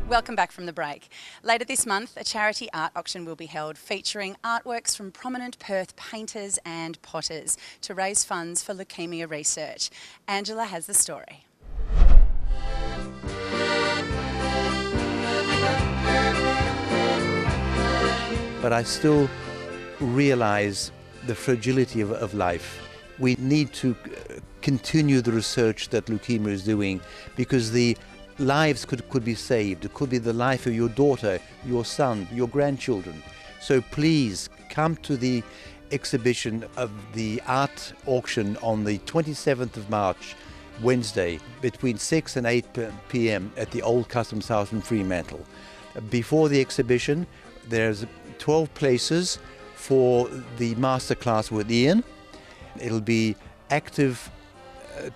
Welcome back from the break. Later this month, a charity art auction will be held featuring artworks from prominent Perth painters and potters to raise funds for leukaemia research. Angela has the story. But I still realise the fragility of life. We need to continue the research that leukemia is doing, because the lives could be saved. It could be the life of your daughter, your son, your grandchildren. So please come to the exhibition of the art auction on the 27th of March, Wednesday, between 6 and 8 p.m. at the Old Customs House in Fremantle. Before the exhibition, there's 12 places for the masterclass with Ian. It'll be active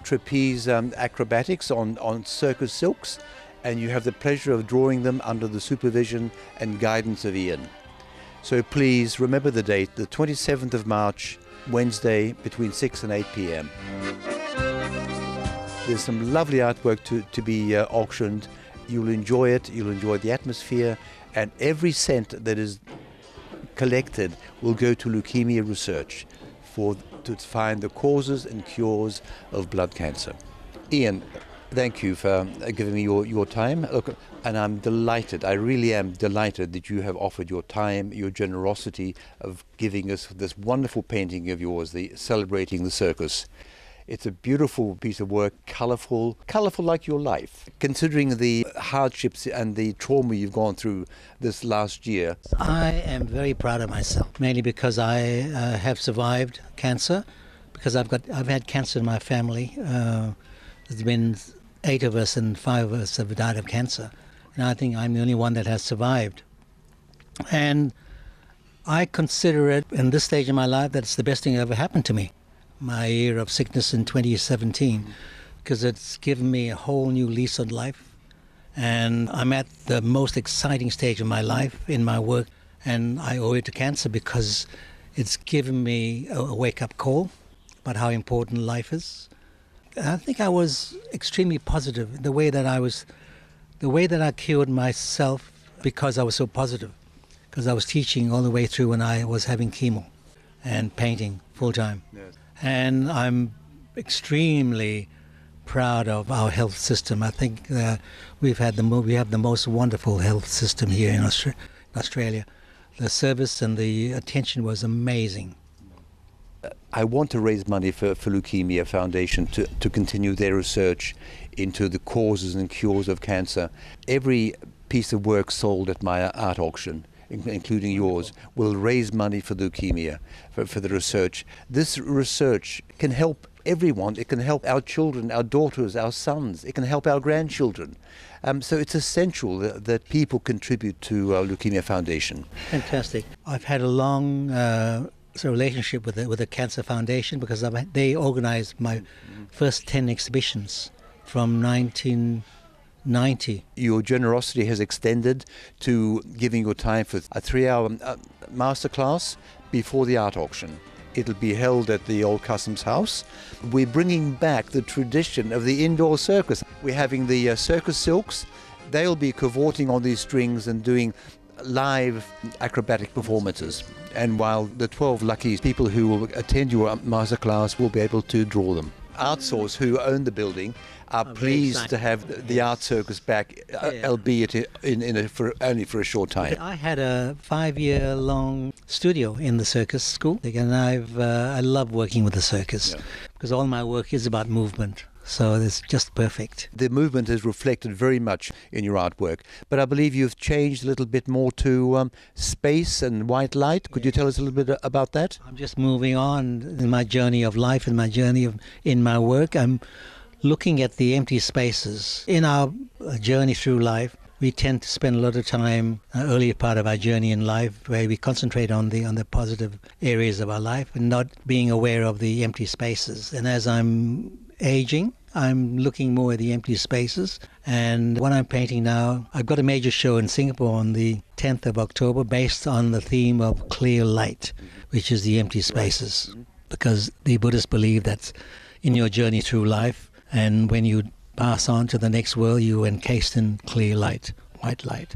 trapeze acrobatics on circus silks, and you have the pleasure of drawing them under the supervision and guidance of Ian. So please remember the date, the 27th of March, Wednesday, between 6 and 8 p.m. There's some lovely artwork to be auctioned. You'll enjoy it, you'll enjoy the atmosphere, and every cent that is collected will go to leukemia research to find the causes and cures of blood cancer. Ian, thank you for giving me your time. Look, and I'm delighted, I really am delighted that you have offered your time, your generosity of giving us this wonderful painting of yours, celebrating the circus. It's a beautiful piece of work, colourful like your life. Considering the hardships and the trauma you've gone through this last year. I am very proud of myself, mainly because I have survived cancer, because I've had cancer in my family. There's been 8 of us and 5 of us have died of cancer. And I think I'm the only one that has survived. And I consider it, in this stage of my life, that it's the best thing that ever happened to me. My year of sickness in 2017, because it's given me a whole new lease on life, and I'm at the most exciting stage of my life in my work, and I owe it to cancer because it's given me a wake-up call about how important life is. I think I was extremely positive the way that I cured myself, because I was so positive, because I was teaching all the way through when I was having chemo and painting full-time. Yes. And I'm extremely proud of our health system. I think we have the most wonderful health system here in Australia. The service and the attention was amazing. I want to raise money for Leukemia Foundation to continue their research into the causes and cures of cancer. Every piece of work sold at my art auction, including yours, will raise money for leukemia, for the research. This research can help everyone. It can help our children, our daughters, our sons. It can help our grandchildren. So it's essential that people contribute to Leukemia Foundation. Fantastic. I've had a long relationship with the Cancer Foundation, because they organized my first 10 exhibitions from 1990. Your generosity has extended to giving your time for a 3-hour masterclass before the art auction. It'll be held at the Old Customs House. We're bringing back the tradition of the indoor circus. We're having the circus silks. They'll be cavorting on these strings and doing live acrobatic performances. And while the 12 lucky people who will attend your masterclass will be able to draw them. Artsource, who own the building, are pleased to have the art circus back, albeit only for a short time. I had a 5-year-long studio in the circus school, and I love working with the circus, because all my work is about movement. So it's just perfect. The movement is reflected very much in your artwork, but I believe you've changed a little bit more to space and white light. Could you tell us a little bit about that? I'm just moving on in my journey of life and my journey in my work. I'm looking at the empty spaces. In our journey through life, we tend to spend a lot of time, earlier part of our journey in life, where we concentrate on the positive areas of our life and not being aware of the empty spaces. And as I'm aging, I'm looking more at the empty spaces. And what I'm painting now, I've got a major show in Singapore on the 10th of October based on the theme of clear light, which is the empty spaces. Because the Buddhists believe that in your journey through life, and when you pass on to the next world, you're encased in clear light, white light.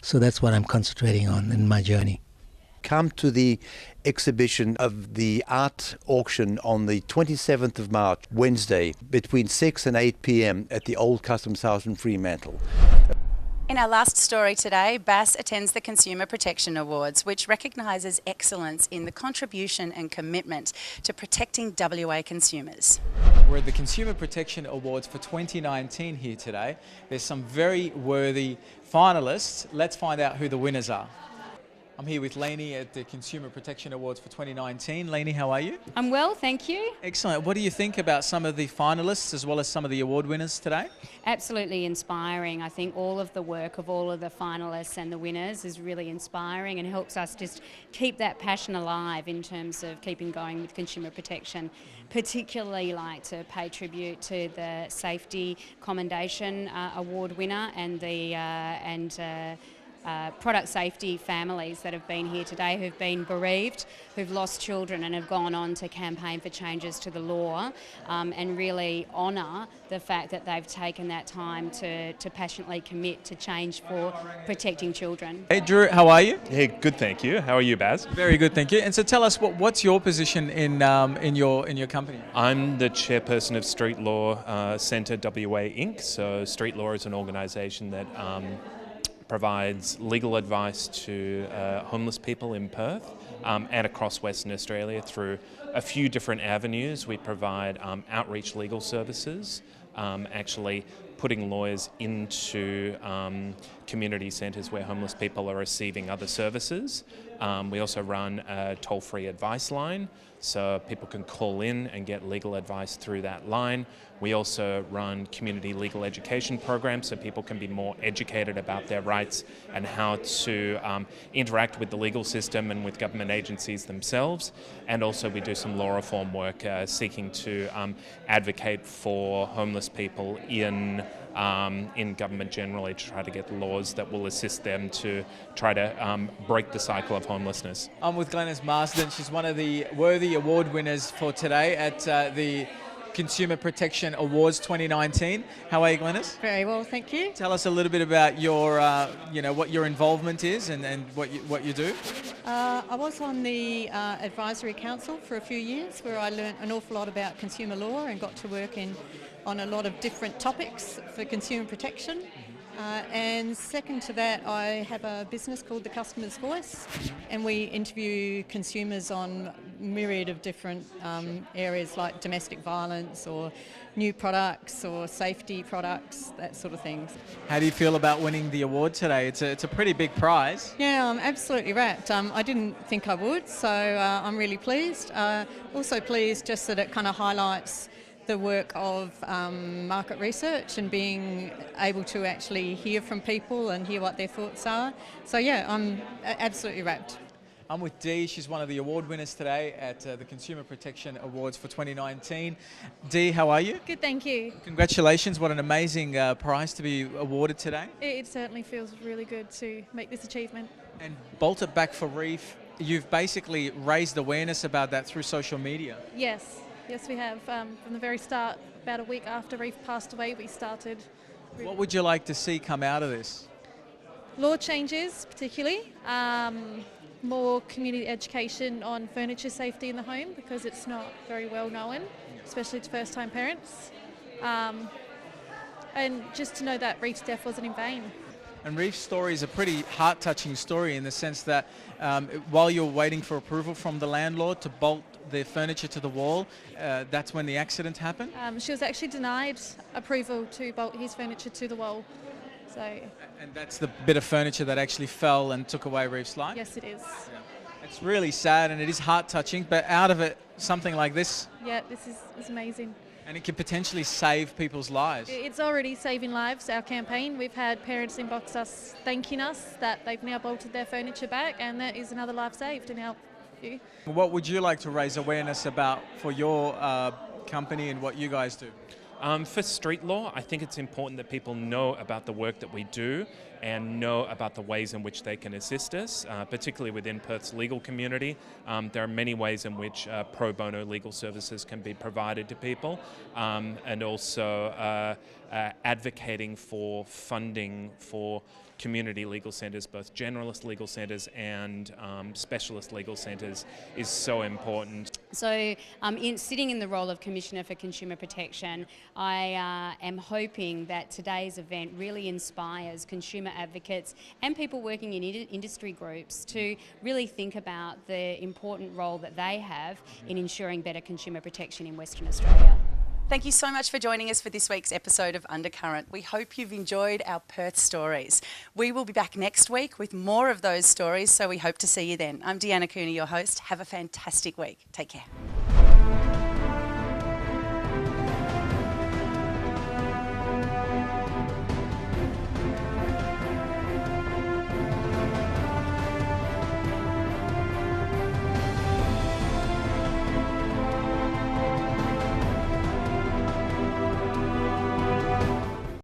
So that's what I'm concentrating on in my journey. Come to the exhibition of the art auction on the 27th of March, Wednesday, between 6 and 8 p.m. at the Old Customs House in Fremantle. In our last story today, Bass attends the Consumer Protection Awards, which recognises excellence in the contribution and commitment to protecting WA consumers. We're at the Consumer Protection Awards for 2019 here today. There's some very worthy finalists. Let's find out who the winners are. I'm here with Lainey at the Consumer Protection Awards for 2019. Lainey, how are you? I'm well, thank you. Excellent. What do you think about some of the finalists as well as some of the award winners today? Absolutely inspiring. I think all of the work of all of the finalists and the winners is really inspiring and helps us just keep that passion alive in terms of keeping going with consumer protection. Particularly like to pay tribute to the Safety Commendation Award winner and the product safety families that have been here today, who've been bereaved, who've lost children and have gone on to campaign for changes to the law and really honour the fact that they've taken that time to passionately commit to change for protecting children. Hey Drew, how are you? Hey, good, thank you. How are you, Baz? Very good, thank you. And so tell us, what's your position in your company? I'm the chairperson of Street Law Centre WA Inc. So Street Law is an organisation that provides legal advice to homeless people in Perth and across Western Australia through a few different avenues. We provide outreach legal services, actually putting lawyers into community centres where homeless people are receiving other services. We also run a toll-free advice line, so people can call in and get legal advice through that line. We also run community legal education programs so people can be more educated about their rights and how to interact with the legal system and with government agencies themselves. And also we do some law reform work seeking to advocate for homeless people in government generally to try to get laws that will assist them to try to break the cycle of homelessness. I'm with Glenys Marsden. She's one of the worthy award winners for today at the Consumer Protection Awards 2019. How are you, Glenys? Very well, thank you. Tell us a little bit about your, what your involvement is and what you do. I was on the Advisory Council for a few years where I learnt an awful lot about consumer law and got to work on a lot of different topics for consumer protection. And second to that, I have a business called The Customer's Voice, and we interview consumers on myriad of different areas like domestic violence or new products or safety products, that sort of thing. How do you feel about winning the award today? It's a pretty big prize. Yeah, I'm absolutely wrapped. I didn't think I would, so I'm really pleased. Also pleased just that it kind of highlights the work of market research and being able to actually hear from people and hear what their thoughts are. So yeah, I'm absolutely wrapped. I'm with Dee. She's one of the award winners today at the Consumer Protection Awards for 2019. Dee, how are you? Good, thank you. Congratulations. What an amazing prize to be awarded today. It certainly feels really good to make this achievement. And Bolt It Back for Reef, you've basically raised awareness about that through social media. Yes, we have. From the very start, about a week after Reef passed away, we started. What would you like to see come out of this? Law changes, particularly. More community education on furniture safety in the home because it's not very well known, especially to first-time parents. And just to know that Reef's death wasn't in vain. And Reef's story is a pretty heart-touching story in the sense that while you're waiting for approval from the landlord to bolt the furniture to the wall, that's when the accident happened? She was actually denied approval to bolt his furniture to the wall. So. And that's the bit of furniture that actually fell and took away Reef's life? Yes, it is. Yeah. It's really sad and it is heart-touching, but out of it, something like this. Yeah, this is amazing. And it could potentially save people's lives. It's already saving lives, our campaign. We've had parents inbox us thanking us that they've now bolted their furniture back, and that is another life saved in our view. What would you like to raise awareness about for your company and what you guys do? For street law, I think it's important that people know about the work that we do and know about the ways in which they can assist us, particularly within Perth's legal community. There are many ways in which pro bono legal services can be provided to people, and also advocating for funding for community legal centres, both generalist legal centres and specialist legal centres, is so important. So sitting in the role of Commissioner for Consumer Protection, I am hoping that today's event really inspires consumer advocates and people working in industry groups to really think about the important role that they have in ensuring better consumer protection in Western Australia. Thank you so much for joining us for this week's episode of Undercurrent. We hope you've enjoyed our Perth stories. We will be back next week with more of those stories, so we hope to see you then. I'm Deanna Cooney, your host. Have a fantastic week. Take care.